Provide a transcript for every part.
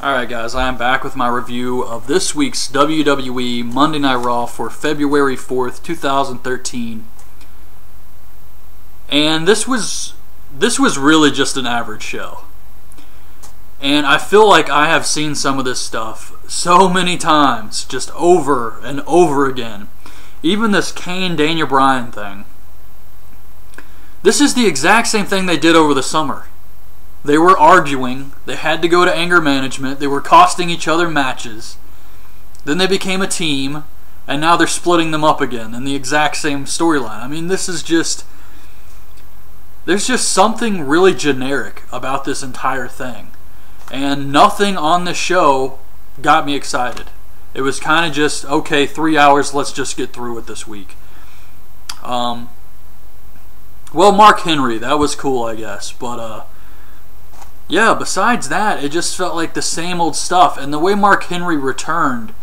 Alright guys, I am back with my review of this week's WWE Monday Night Raw for February 4th, 2013. And this was really just an average show. And I feel like I have seen some of this stuff so many times, just over and over again. Even this Kane-Daniel Bryan thing. This is the exact same thing they did over the summer. They were arguing, they had to go to anger management, they were costing each other matches. Then they became a team, and now they're splitting them up again in the exact same storyline. I mean, this is just... there's just something really generic about this entire thing. And nothing on the show got me excited. It was kind of just, okay, 3 hours, let's just get through it this week. Well, Mark Henry, that was cool, I guess, but, yeah, besides that, it just felt like the same old stuff. And the way Mark Henry returned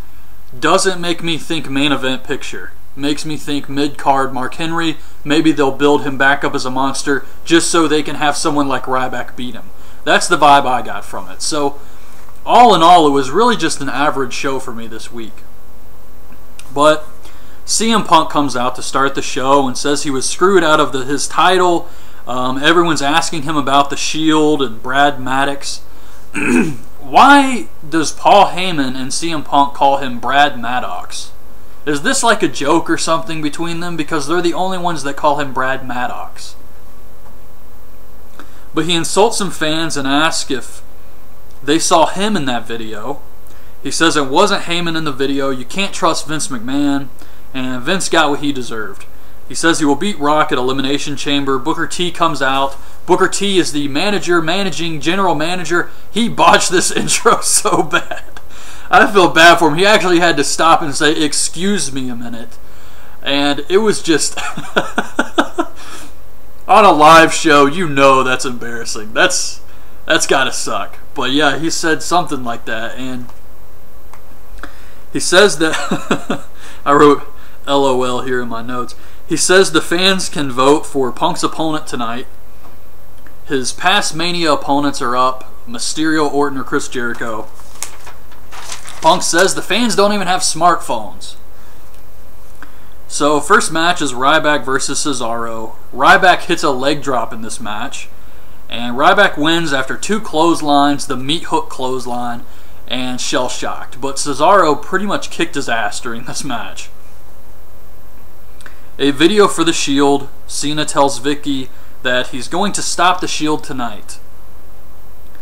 doesn't make me think main event picture. It makes me think mid-card Mark Henry. Maybe they'll build him back up as a monster just so they can have someone like Ryback beat him. That's the vibe I got from it. So, all in all, it was really just an average show for me this week. But CM Punk comes out to start the show and says he was screwed out of his title. Everyone's asking him about the Shield and Brad Maddox. Why does Paul Heyman and CM Punk call him Brad Maddox? Is this like a joke or something between them? Because they're the only ones that call him Brad Maddox. But he insults some fans and asks if they saw him in that video. He says it wasn't Heyman in the video. You can't trust Vince McMahon. And Vince got what he deserved. He says he will beat Rock at Elimination Chamber. Booker T comes out. Booker T is the managing general manager. He botched this intro so bad. I feel bad for him. He actually had to stop and say, "Excuse me a minute." And it was just... on a live show, you know that's embarrassing. That's gotta suck. But yeah, he said something like that. And he says that... I wrote LOL here in my notes. He says the fans can vote for Punk's opponent tonight. His past Mania opponents are up. Mysterio, Orton, or Chris Jericho. Punk says the fans don't even have smartphones. So first match is Ryback versus Cesaro. Ryback hits a leg drop in this match. And Ryback wins after 2 clotheslines, the meat hook clothesline, and shell-shocked. But Cesaro pretty much kicked his ass during this match. A video for the Shield. Cena tells Vicky that he's going to stop the Shield tonight.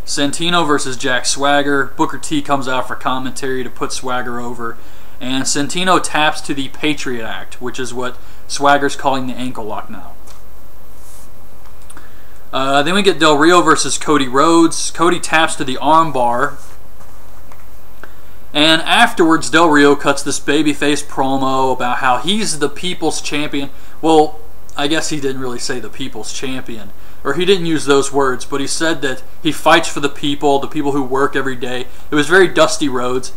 Santino versus Jack Swagger. Booker T comes out for commentary to put Swagger over. And Santino taps to the Patriot Act, which is what Swagger's calling the ankle lock now. Then we get Del Rio versus Cody Rhodes. Cody taps to the arm bar. And afterwards, Del Rio cuts this babyface promo about how he's the people's champion. Well, I guess he didn't really say the people's champion. Or he didn't use those words, but he said that he fights for the people who work every day. It was very Dusty Rhodes.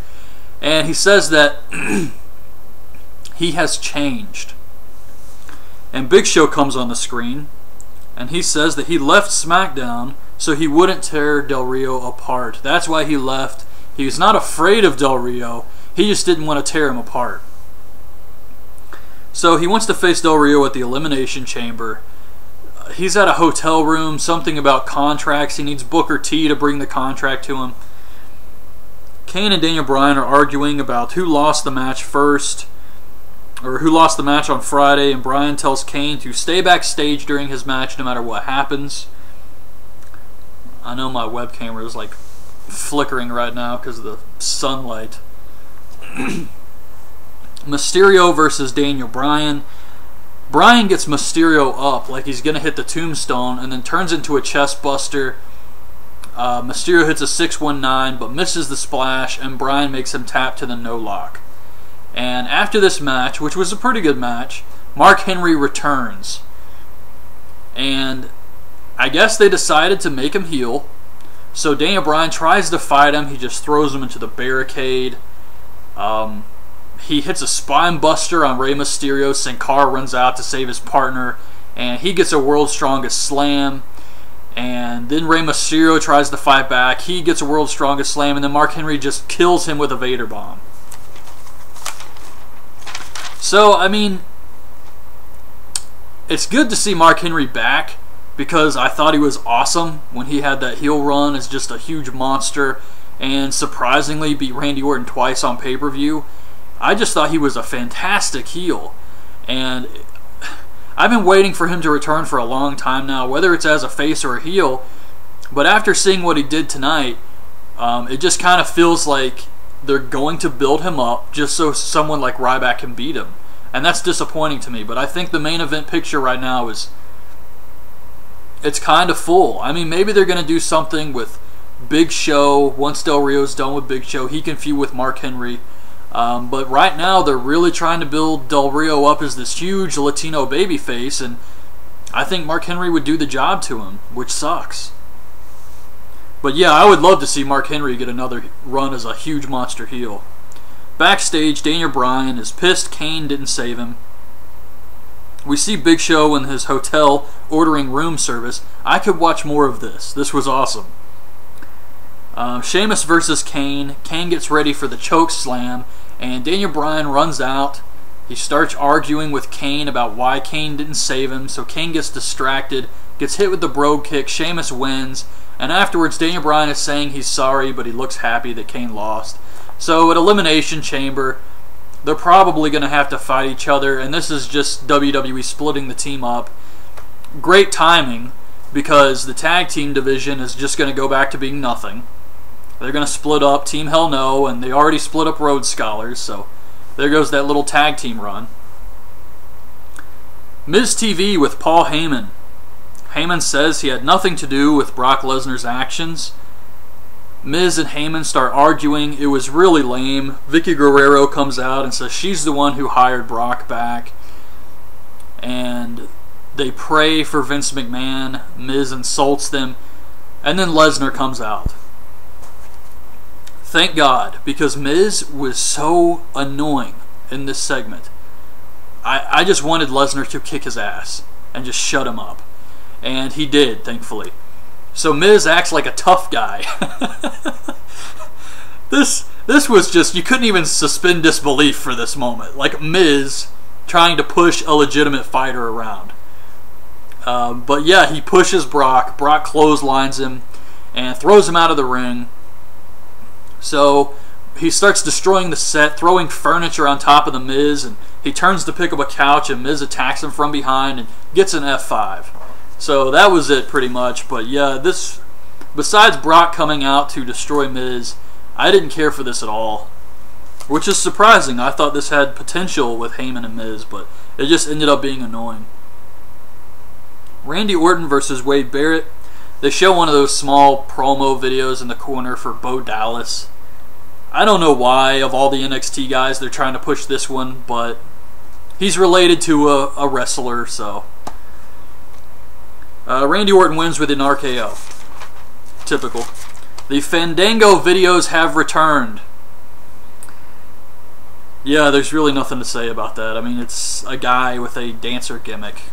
And he says that he has changed. And Big Show comes on the screen. And he says that he left SmackDown so he wouldn't tear Del Rio apart. That's why he left. He was not afraid of Del Rio. He just didn't want to tear him apart. So he wants to face Del Rio at the Elimination Chamber. He's at a hotel room. Something about contracts. He needs Booker T to bring the contract to him. Kane and Daniel Bryan are arguing about who lost the match first. Or who lost the match on Friday. And Bryan tells Kane to stay backstage during his match no matter what happens. I know my web camera is like flickering right now because of the sunlight. Mysterio versus Daniel Bryan. Bryan gets Mysterio up like he's going to hit the tombstone and then turns into a chest buster. Mysterio hits a 619 but misses the splash, and Bryan makes him tap to the no lock. And after this match, which was a pretty good match, Mark Henry returns. And I guess they decided to make him heel. So Daniel Bryan tries to fight him. He just throws him into the barricade. He hits a spine buster on Rey Mysterio. Sin Cara runs out to save his partner. And he gets a World's Strongest Slam. And then Rey Mysterio tries to fight back. He gets a World's Strongest Slam, and then Mark Henry just kills him with a Vader Bomb. So, I mean, it's good to see Mark Henry back, because I thought he was awesome when he had that heel run as just a huge monster, and surprisingly beat Randy Orton twice on pay-per-view. I just thought he was a fantastic heel, and I've been waiting for him to return for a long time now, whether it's as a face or a heel. But after seeing what he did tonight, it just kind of feels like they're going to build him up just so someone like Ryback can beat him. And that's disappointing to me. But I think the main event picture right now it's kind of full. I mean, maybe they're going to do something with Big Show. Once Del Rio's done with Big Show, he can feud with Mark Henry. But right now, they're really trying to build Del Rio up as this huge Latino babyface, and I think Mark Henry would do the job to him, which sucks. But yeah, I would love to see Mark Henry get another run as a huge monster heel. Backstage, Daniel Bryan is pissed Kane didn't save him. We see Big Show in his hotel ordering room service. I could watch more of this. This was awesome. Sheamus versus Kane. Kane gets ready for the choke slam, and Daniel Bryan runs out. He starts arguing with Kane about why Kane didn't save him, so Kane gets distracted, gets hit with the brogue kick. Sheamus wins, and afterwards Daniel Bryan is saying he's sorry, but he looks happy that Kane lost. So at Elimination Chamber, they're probably going to have to fight each other, and this is just WWE splitting the team up. Great timing, because the tag team division is just going to go back to being nothing. They're going to split up Team Hell No, and they already split up Rhodes Scholars, so there goes that little tag team run. Miz TV with Paul Heyman. Heyman says he had nothing to do with Brock Lesnar's actions. Miz and Heyman start arguing. It was really lame. Vicky Guerrero comes out and says she's the one who hired Brock back. And they pray for Vince McMahon. Miz insults them. And then Lesnar comes out. Thank God, because Miz was so annoying in this segment. I just wanted Lesnar to kick his ass and just shut him up. And he did, thankfully. So Miz acts like a tough guy. This was just, you couldn't even suspend disbelief for this moment. Like Miz trying to push a legitimate fighter around. But yeah, he pushes Brock. Brock clotheslines him and throws him out of the ring. So he starts destroying the set, throwing furniture on top of the Miz, and he turns to pick up a couch, and Miz attacks him from behind and gets an F5. So that was it pretty much. But yeah, this, besides Brock coming out to destroy Miz, I didn't care for this at all. Which is surprising. I thought this had potential with Heyman and Miz, but it just ended up being annoying. Randy Orton versus Wade Barrett. They show one of those small promo videos in the corner for Bo Dallas. I don't know why, of all the NXT guys, they're trying to push this one, but he's related to a wrestler, so. Randy Orton wins with an RKO. Typical. The Fandango videos have returned. Yeah, there's really nothing to say about that. I mean, it's a guy with a dancer gimmick.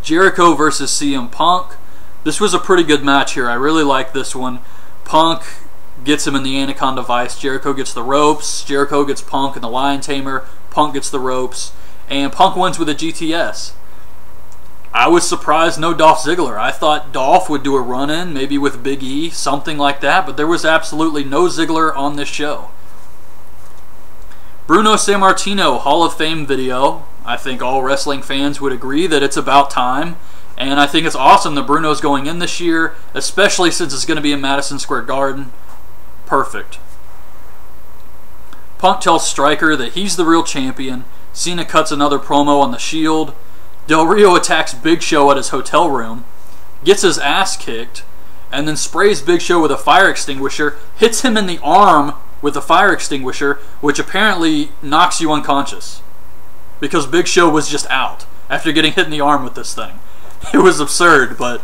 Jericho versus CM Punk. This was a pretty good match here. I really like this one. Punk gets him in the Anaconda Vice. Jericho gets the ropes. Jericho gets Punk in the Lion Tamer. Punk gets the ropes. And Punk wins with a GTS. I was surprised no Dolph Ziggler. I thought Dolph would do a run-in, maybe with Big E, something like that, but there was absolutely no Ziggler on this show. Bruno Sammartino Hall of Fame video. I think all wrestling fans would agree that it's about time. And I think it's awesome that Bruno's going in this year, especially since it's going to be in Madison Square Garden. Perfect. Punk tells Stryker that he's the real champion. Cena cuts another promo on the Shield. Del Rio attacks Big Show at his hotel room, gets his ass kicked, and then sprays Big Show with a fire extinguisher, hits him in the arm with a fire extinguisher, which apparently knocks you unconscious. Because Big Show was just out after getting hit in the arm with this thing. It was absurd, but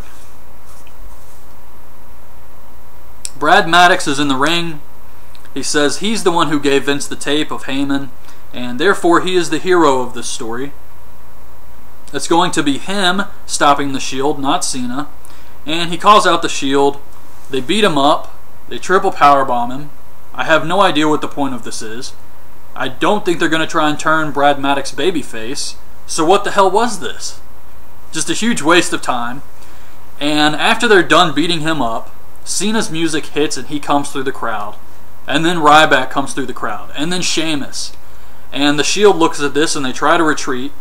Brad Maddox is in the ring. He says he's the one who gave Vince the tape of Heyman, and therefore he is the hero of this story. It's going to be him stopping the Shield, not Cena. And he calls out the Shield. They beat him up. They triple powerbomb him. I have no idea what the point of this is. I don't think they're going to try and turn Brad Maddox babyface. So what the hell was this? Just a huge waste of time. And after they're done beating him up, Cena's music hits and he comes through the crowd. And then Ryback comes through the crowd. And then Sheamus. And the Shield looks at this and they try to retreat.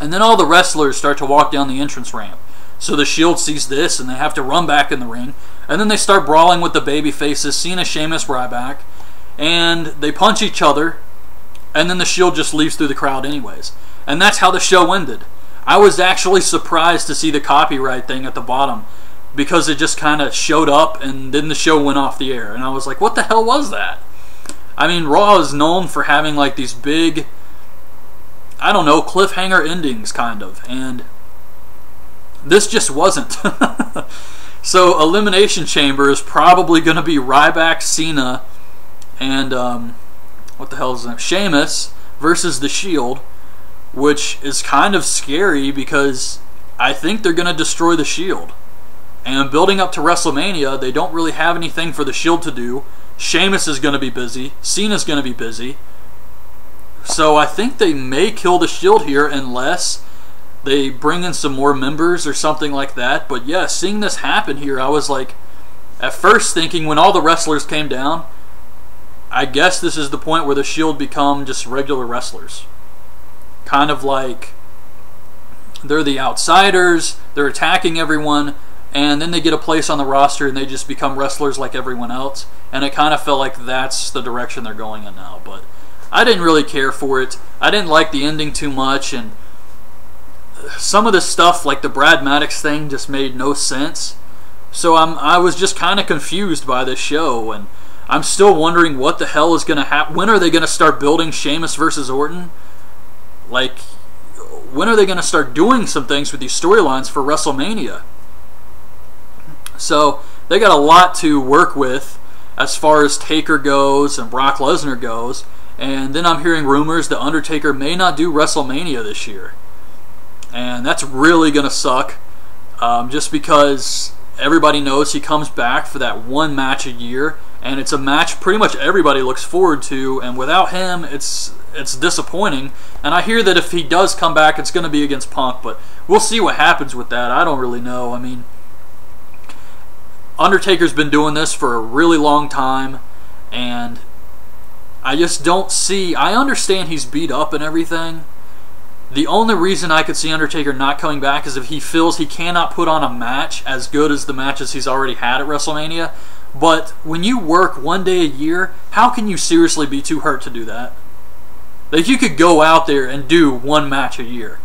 And then all the wrestlers start to walk down the entrance ramp. So the Shield sees this and they have to run back in the ring. And then they start brawling with the baby faces, Cena, Sheamus, Ryback. And they punch each other. And then the Shield just leaves through the crowd anyways. And that's how the show ended. I was actually surprised to see the copyright thing at the bottom, because it just kind of showed up and then the show went off the air. And I was like, what the hell was that? I mean, Raw is known for having like these big, I don't know, cliffhanger endings kind of. And this just wasn't. So Elimination Chamber is probably going to be Ryback, Cena, and what the hell is that? Sheamus versus the Shield, which is kind of scary because I think they're going to destroy the Shield. And building up to WrestleMania, they don't really have anything for the Shield to do. Sheamus is going to be busy. Cena's going to be busy. So I think they may kill the Shield here unless they bring in some more members or something like that. But yeah, seeing this happen here, I was like, at first thinking when all the wrestlers came down, I guess this is the point where the Shield become just regular wrestlers. Kind of like they're the outsiders, they're attacking everyone, and then they get a place on the roster and they just become wrestlers like everyone else. And it kind of felt like that's the direction they're going in now. But I didn't really care for it. I didn't like the ending too much, and some of the stuff like the Brad Maddox thing just made no sense. So I was just kind of confused by this show, and I'm still wondering what the hell is going to happen. When are they going to start building Sheamus versus Orton? Like, when are they going to start doing some things with these storylines for WrestleMania? So they got a lot to work with as far as Taker goes and Brock Lesnar goes. And then I'm hearing rumors that Undertaker may not do WrestleMania this year. And that's really going to suck, just because everybody knows he comes back for that one match a year, and it's a match pretty much everybody looks forward to, and without him, it's disappointing. And I hear that if he does come back, it's going to be against Punk, but we'll see what happens with that. I don't really know. I mean, Undertaker's been doing this for a really long time, and I just don't see... I understand he's beat up and everything. The only reason I could see Undertaker not coming back is if he feels he cannot put on a match as good as the matches he's already had at WrestleMania. But when you work one day a year, how can you seriously be too hurt to do that? Like, you could go out there and do one match a year.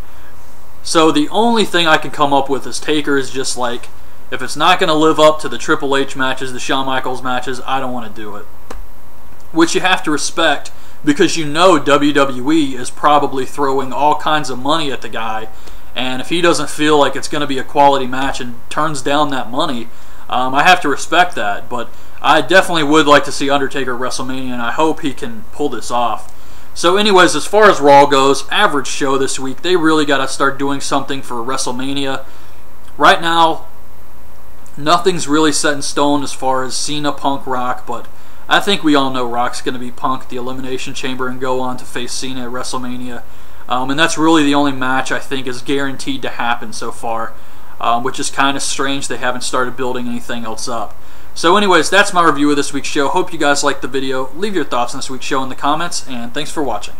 So the only thing I can come up with is Taker is just like, if it's not going to live up to the Triple H matches, the Shawn Michaels matches, I don't want to do it. Which you have to respect, because you know WWE is probably throwing all kinds of money at the guy, and if he doesn't feel like it's going to be a quality match and turns down that money, I have to respect that. But I definitely would like to see Undertaker at WrestleMania, and I hope he can pull this off. So anyways, as far as Raw goes, average show this week. They really got to start doing something for WrestleMania. Right now, nothing's really set in stone as far as Cena, Punk, Rock, but I think we all know Rock's going to be Punk at the Elimination Chamber and go on to face Cena at WrestleMania. And that's really the only match I think is guaranteed to happen so far, which is kind of strange they haven't started building anything else up. So anyways, that's my review of this week's show. Hope you guys liked the video. Leave your thoughts on this week's show in the comments, and thanks for watching.